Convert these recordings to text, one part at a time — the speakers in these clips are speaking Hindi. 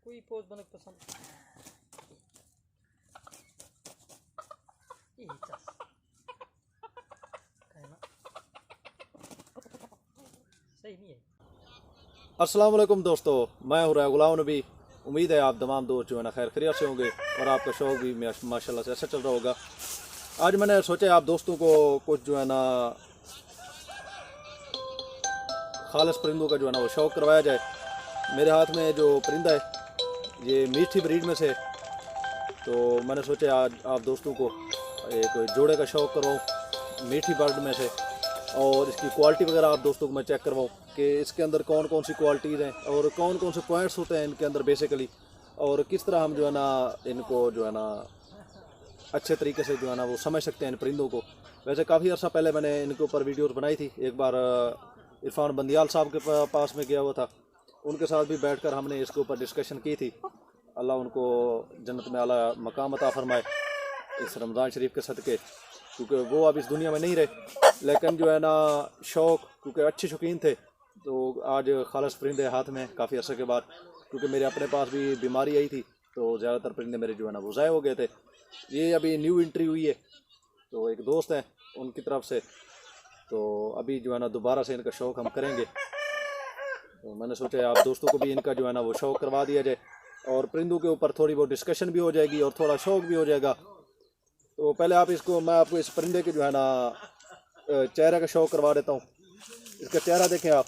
कोई पोज बने पसंद सही नहीं है। अस्सलाम वालेकुम दोस्तों, मैं हूँ गुलाम नबी। उम्मीद है आप तमाम दोस्त जो है ना खैर खैरियत से होंगे और आपका शौक़ भी माशाल्लाह से अच्छा चल रहा होगा। आज मैंने सोचा आप दोस्तों को कुछ जो है ना खालिस परिंदों का जो है ना वो शौक़ करवाया जाए। मेरे हाथ में जो परिंदा है ये मीठी ब्रीड में से, तो मैंने सोचा आज आप दोस्तों को एक जोड़े का शौक़ करवाऊँ मीठी बर्ड में से, और इसकी क्वालिटी वगैरह आप दोस्तों को मैं चेक करवाऊँ कि इसके अंदर कौन कौन सी क्वालिटीज़ हैं और कौन कौन से पॉइंट्स होते हैं इनके अंदर बेसिकली, और किस तरह हम जो है ना इनको जो है ना अच्छे तरीके से जो है ना वो समझ सकते हैं इन परिंदों को। वैसे काफ़ी अर्सा पहले मैंने इनके ऊपर वीडियोस बनाई थी। एक बार इरफान बंदियाल साहब के पास में गया हुआ था, उनके साथ भी बैठकर हमने इसके ऊपर डिस्कशन की थी। अल्लाह उनको जन्नत में आला मकाम अता फरमाए इस रमज़ान शरीफ के सदक़े, क्योंकि वो अब इस दुनिया में नहीं रहे, लेकिन जो है ना शौक़ क्योंकि अच्छे शौकीन थे, तो आज खालिस परिंदे हाथ में काफ़ी अर्से के बाद, क्योंकि मेरे अपने पास भी बीमारी आई थी तो ज़्यादातर परिंदे मेरे जो है ना वो ज़ाय हो गए थे। ये अभी न्यू एंट्री हुई है, तो एक दोस्त हैं उनकी तरफ से, तो अभी जो है ना दोबारा से इनका शौक़ हम करेंगे। तो मैंने सोचा आप दोस्तों को भी इनका जो है ना वो शौक़ करवा दिया जाए, और परिंदों के ऊपर थोड़ी बहुत डिस्कशन भी हो जाएगी और थोड़ा शौक़ भी हो जाएगा। तो पहले मैं आपको इस परिंदे के जो है ना चेहरे का शौक़ करवा देता हूँ। इसका चेहरा देखें आप,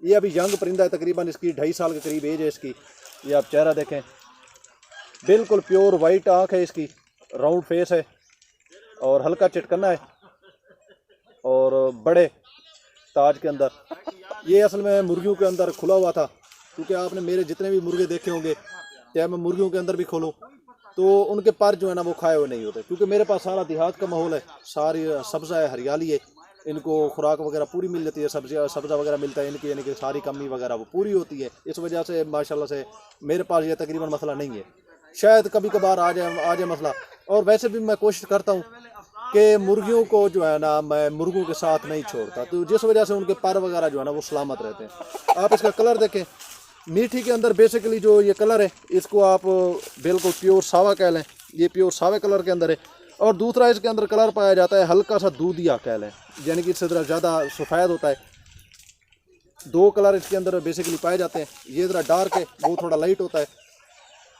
ये अभी यंग परिंदा है, तकरीबन इसकी 2.5 साल के करीब एज है इसकी। ये आप चेहरा देखें, बिल्कुल प्योर वाइट आँख है इसकी, राउंड फेस है और हल्का चिटकना है और बड़े ताज के अंदर। ये असल में मुर्गियों के अंदर खुला हुआ था, क्योंकि आपने मेरे जितने भी मुर्गे देखे होंगे, चाहे मैं मुर्गियों के अंदर भी खोलूँ तो उनके पर जो है ना वो खाए हुए नहीं होते, क्योंकि मेरे पास सारा देहात का माहौल है, सारी सब्ज़ा है, हरियाली है, इनको खुराक वगैरह पूरी मिल जाती है, सब्ज़ा वगैरह मिलता है इनकी, यानी कि सारी कमी वगैरह वो पूरी होती है। इस वजह से माशाल्लाह से मेरे पास ये तकरीबन मसला नहीं है। शायद कभी कभार आ जाए मसला, और वैसे भी मैं कोशिश करता हूँ कि मुर्गियों को जो है ना मैं मुर्गों के साथ नहीं छोड़ता, तो जिस वजह से उनके पर वगैरह जो है ना वो सलामत रहते हैं। आप इसका कलर देखें, मीठी के अंदर बेसिकली जो ये कलर है इसको आप बिल्कुल प्योर सावा कह लें, ये प्योर सावे कलर के अंदर है। और दूसरा इसके अंदर कलर पाया जाता है हल्का सा दूधिया कह लें, यानी कि इससे ज़रा ज़्यादा सफ़ेद होता है। 2 कलर इसके अंदर बेसिकली पाए जाते हैं, ये ज़रा डार्क है, वो थोड़ा लाइट होता है।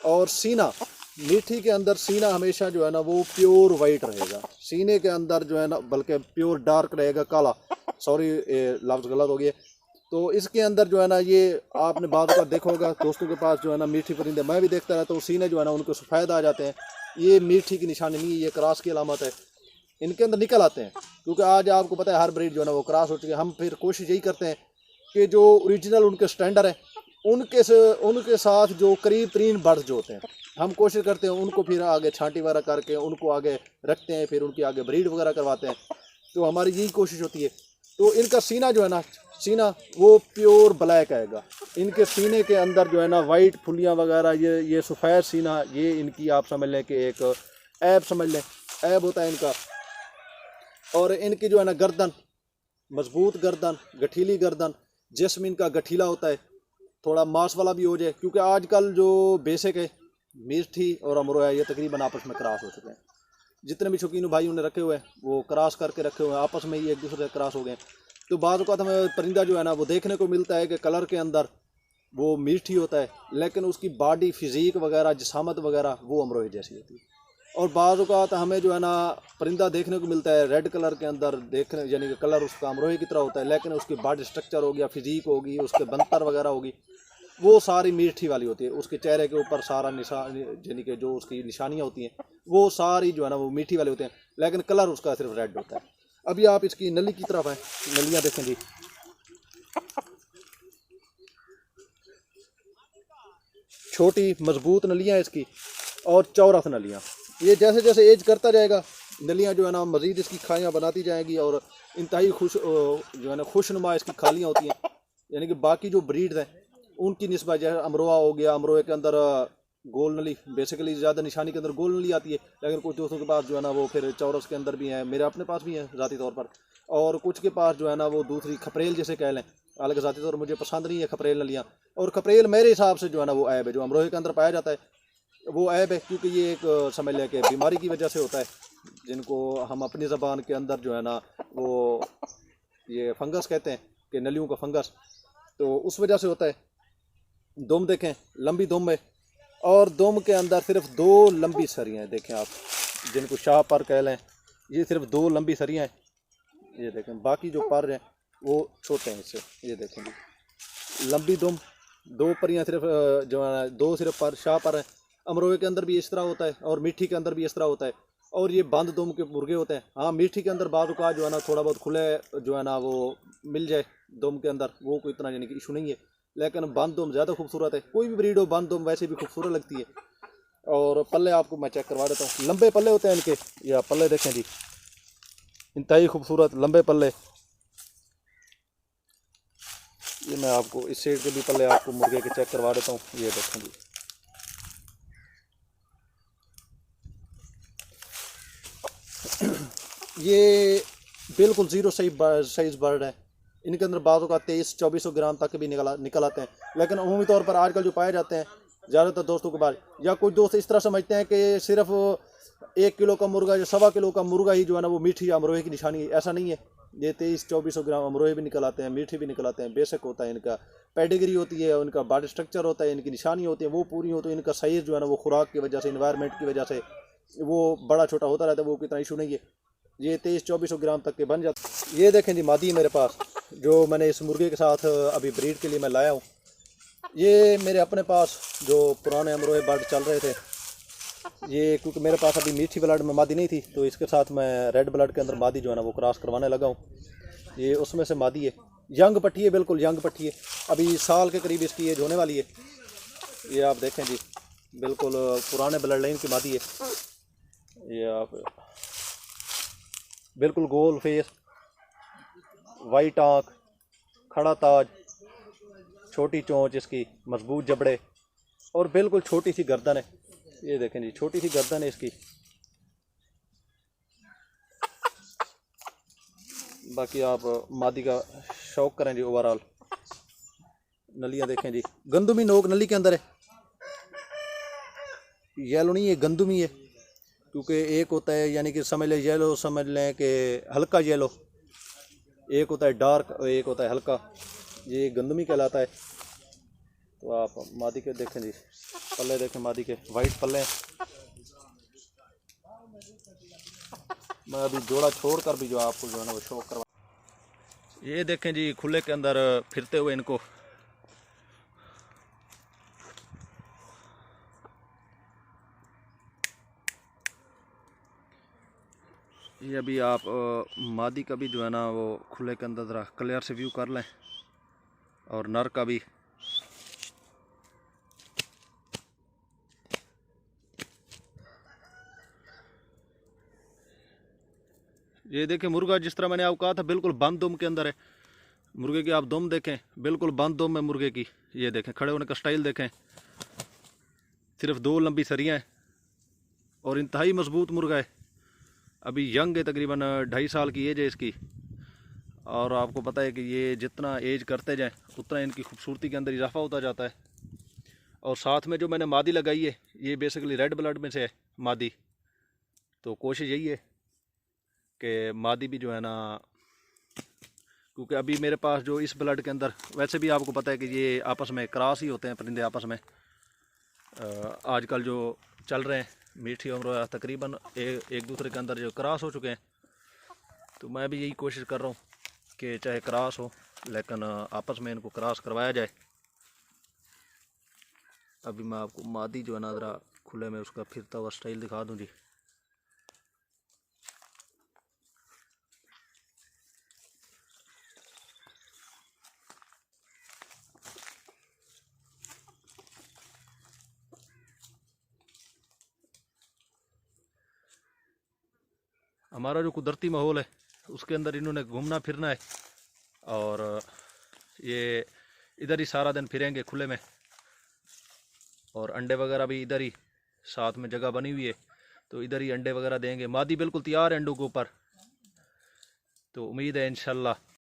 और सीना, मीठी के अंदर सीना हमेशा जो है ना वो प्योर वाइट रहेगा, सीने के अंदर जो है ना बल्कि प्योर डार्क रहेगा, काला, सॉरी लफ्ज़ गलत हो गया। तो इसके अंदर जो है ना ये आपने बात का देखा होगा दोस्तों के पास जो है ना मीठी परिंदे मैं भी देखता रहता हूँ, सीने जो है ना उनको सफ़ेद आ जाते हैं। ये मीठी की निशानी नहीं है, ये क्रॉस की अलामत है, इनके अंदर निकल आते हैं। क्योंकि आज आपको पता है हर ब्रीड जो है ना वो क्रॉस हो चुकी है। हम फिर कोशिश यही करते हैं कि जो ओरिजिनल उनके स्टैंडर्ड है उनके साथ जो करीब तरीन बर्ड्स जो होते हैं हम कोशिश करते हैं उनको फिर आगे छांटी वगैरह करके उनको आगे रखते हैं, फिर उनकी आगे ब्रीड वगैरह करवाते हैं। तो हमारी यही कोशिश होती है। तो इनका सीना जो है ना, सीना वो प्योर ब्लैक आएगा, इनके सीने के अंदर जो है ना वाइट फुलियाँ वगैरह, ये सफ़ेद सीना, ये इनकी आप समझ लें कि एक ऐब समझ लें, ऐब होता है इनका। और इनकी जो है ना गर्दन, मजबूत गर्दन, गठीली गर्दन, जिस्म इनका गठीला होता है, थोड़ा मांस वाला भी हो जाए, क्योंकि आजकल जो बेसिक है मीठी और अमरोया ये तकरीबन आपस में क्रॉस हो चुके हैं। जितने भी शौकीन भाई उन्हें रखे हुए हैं वो क्रॉस करके रखे हुए हैं, आपस में ही एक दूसरे से क्रॉस हो गए। तो बाद का हमें परिंदा जो है ना वो देखने को मिलता है कि कलर के अंदर वो मीठी होता है, लेकिन उसकी बॉडी फिज़ीक वगैरह जिसामत वगैरह वो अमरोहे जैसी होती है। और बाद का हमें जो है ना परिंदा देखने को मिलता है रेड कलर के अंदर, देखने यानी कि कलर उसका अमरोहे की तरह होता है, लेकिन उसकी बॉडी स्ट्रक्चर हो गया, फिज़ीक होगी, उसके बनतर वगैरह होगी, वो सारी मीठी वाली होती है। उसके चेहरे के ऊपर सारा निशान, यानी कि जो उसकी निशानियाँ होती हैं वो सारी जो है ना वो मीठी वाली होती हैं, लेकिन कलर उसका सिर्फ रेड होता है। अभी आप इसकी नली की तरफ आए, नलियाँ देखें जी, छोटी मजबूत नलियाँ इसकी और चौरस नलियाँ। ये जैसे जैसे एज करता जाएगा नलियाँ जो है ना मज़ीद इसकी खालियाँ बनाती जाएंगी, और इंतहाई जो है ना खुशनुमा इसकी खालियाँ होती हैं। यानी कि बाकी जो ब्रीड्स हैं उनकी निस्बत, जैसे अमरोहा हो गया, अमरोहे के अंदर गोल नली बेसिकली ज़्यादा निशानी के अंदर गोल नली आती है, लेकिन कुछ दोस्तों के पास जो है ना वो फिर चौरस के अंदर भी है, मेरे अपने पास भी है ज़ाती तौर पर, और कुछ के पास जो है ना वो दूसरी खपरेल जैसे कह लें, हालांकि ज़ाती तौर मुझे पसंद नहीं है खपरेल नलियाँ। और खपरेल मेरे हिसाब से जो है ना वो ऐब है, जो अमरोहे के अंदर पाया जाता है वो ऐब है, क्योंकि ये एक समझ लें कि बीमारी की वजह से होता है, जिनको हम अपनी ज़बान के अंदर जो है ना वो ये फंगस कहते हैं कि नलियों का फंगस, तो उस वजह से होता है। दुम देखें, लंबी दुम है, और दुम के अंदर सिर्फ 2 लंबी सरियाँ हैं, देखें आप, जिनको शाह पर कह लें, ये सिर्फ 2 लंबी सरियाँ हैं, ये देखें। बाकी जो पर हैं वो छोटे हैं इससे, ये देखें जी, लंबी दुम, 2 परियाँ सिर्फ जो है 2 सिर्फ पर शाह पर हैं। अमरोहे के अंदर भी इस तरह होता है और मीठी के अंदर भी इस तरह होता है, और ये बंद दुम के मुर्गे होते हैं। हाँ, मीठी के अंदर बाद का जो है ना थोड़ा बहुत खुले जो है ना वो मिल जाए दुम के अंदर, वो कोई इतना यानी कि इशू नहीं है, लेकिन बंद दुम ज़्यादा खूबसूरत है। कोई भी ब्रीड हो, बंद दुम वैसे भी खूबसूरत लगती है। और पल्ले आपको मैं चेक करवा देता हूँ, लंबे पल्ले होते हैं इनके, या पल्ले देखें जी, इंतहाई खूबसूरत लंबे पल्ले। ये मैं आपको इस साइड के भी पल्ले आपको मुर्गे के चेक करवा देता हूँ, ये देखें जी। ये बिल्कुल ज़ीरो साइज बर्ड है। इनके अंदर बाज़ों का 2300-2400 ग्राम तक भी निकल आते हैं, लेकिन अमूमी तौर पर आजकल जो पाए जाते हैं ज़्यादातर दोस्तों के बाद, या कुछ दोस्त इस तरह समझते हैं कि सिर्फ 1 किलो का मुर्गा या 1.25 किलो का मुर्गा ही जो है ना वो मीठी अमरोहे की निशानी है। ऐसा नहीं है, ये 2300-2400 ग्राम अमरोहे भी निकल आते हैं, मीठे भी निकल आते हैं। बेशक होता है इनका पेडिग्री होती है, उनका बॉडी स्ट्रक्चर होता है, इनकी निशानी होती है, वो पूरी हो, तो इनका साइज़ जो है ना वो खुराक की वजह से, इन्वायरमेंट की वजह से वो बड़ा छोटा होता रहता है, वो कितना इशू नहीं है। ये 2300-2400 ग्राम तक के बन जाते। ये देखें जी मादी मेरे पास, जो मैंने इस मुर्गे के साथ अभी ब्रीड के लिए मैं लाया हूँ। ये मेरे अपने पास जो पुराने अमरोहे बर्ड चल रहे थे, ये क्योंकि मेरे पास अभी मीठी ब्लड में मादी नहीं थी, तो इसके साथ मैं रेड ब्लड के अंदर मादी जो है ना वो क्रॉस करवाने लगा हूँ। ये उसमें से मादी है, यंग पट्टी है, बिल्कुल यंग पट्टी है, अभी साल के करीब इसकी एज होने वाली है। ये आप देखें जी, बिल्कुल पुराने ब्लड लाइन की मादी है। ये आप बिल्कुल गोल फेस, वाइट आँख, खड़ा ताज, छोटी चोंच इसकी, मजबूत जबड़े, और बिल्कुल छोटी सी गर्दन है। ये देखें जी, छोटी सी गर्दन है इसकी। बाकी आप मादी का शौक करें जी। ओवरऑल नलियाँ देखें जी, गंदुमी नोक नली के अंदर है, येलो नहीं है, गंदुमी है, क्योंकि एक होता है यानी कि समझ लें येलो, समझ लें कि हल्का येलो, एक होता है डार्क और एक होता है हल्का, ये गंदुमी कहलाता है। तो आप मादी के देखें जी, पल्ले देखें मादी के, वाइट पल्ले हैं। मैं अभी जोड़ा छोड़ कर भी जो आपको जो है ना वो शौक करवा। ये देखें जी, खुले के अंदर फिरते हुए इनको। ये अभी आप मादी का भी जो है ना वो खुले के अंदर ज़रा क्लियर से व्यू कर लें, और नर का भी। ये देखें मुर्गा, जिस तरह मैंने आपको कहा था, बिल्कुल बंद दुम के अंदर है। मुर्गे की आप दुम देखें, बिल्कुल बंद दुम है मुर्गे की। ये देखें खड़े होने का स्टाइल देखें, सिर्फ 2 लंबी सरियाँ हैं, और इंतहाई मजबूत मुर्गा है। अभी यंग है, तकरीबन 2.5 साल की एज है इसकी। और आपको पता है कि ये जितना एज करते जाएं उतना इनकी खूबसूरती के अंदर इजाफा होता जाता है। और साथ में जो मैंने मादी लगाई है, ये बेसिकली रेड ब्लड में से है मादी। तो कोशिश यही है कि मादी भी जो है ना, क्योंकि अभी मेरे पास जो इस ब्लड के अंदर, वैसे भी आपको पता है कि ये आपस में क्रॉस ही होते हैं परिंदे आपस में। आजकल जो चल रहे हैं मीठी उम्र, तकरीबन एक दूसरे के अंदर जो क्रॉस हो चुके हैं। तो मैं भी यही कोशिश कर रहा हूँ कि चाहे क्रॉस हो, लेकिन आपस में इनको क्रॉस करवाया जाए। अभी मैं आपको मादी जो है ना ज़रा खुले में उसका फिरता हुआ स्टाइल दिखा दूँ जी। हमारा जो कुदरती माहौल है उसके अंदर इन्होंने घूमना फिरना है, और ये इधर ही सारा दिन फिरेंगे खुले में, और अंडे वगैरह भी इधर ही साथ में जगह बनी हुई है, तो इधर ही अंडे वगैरह देंगे। मादी बिल्कुल तैयार है अंडों के ऊपर, तो उम्मीद है इंशाल्लाह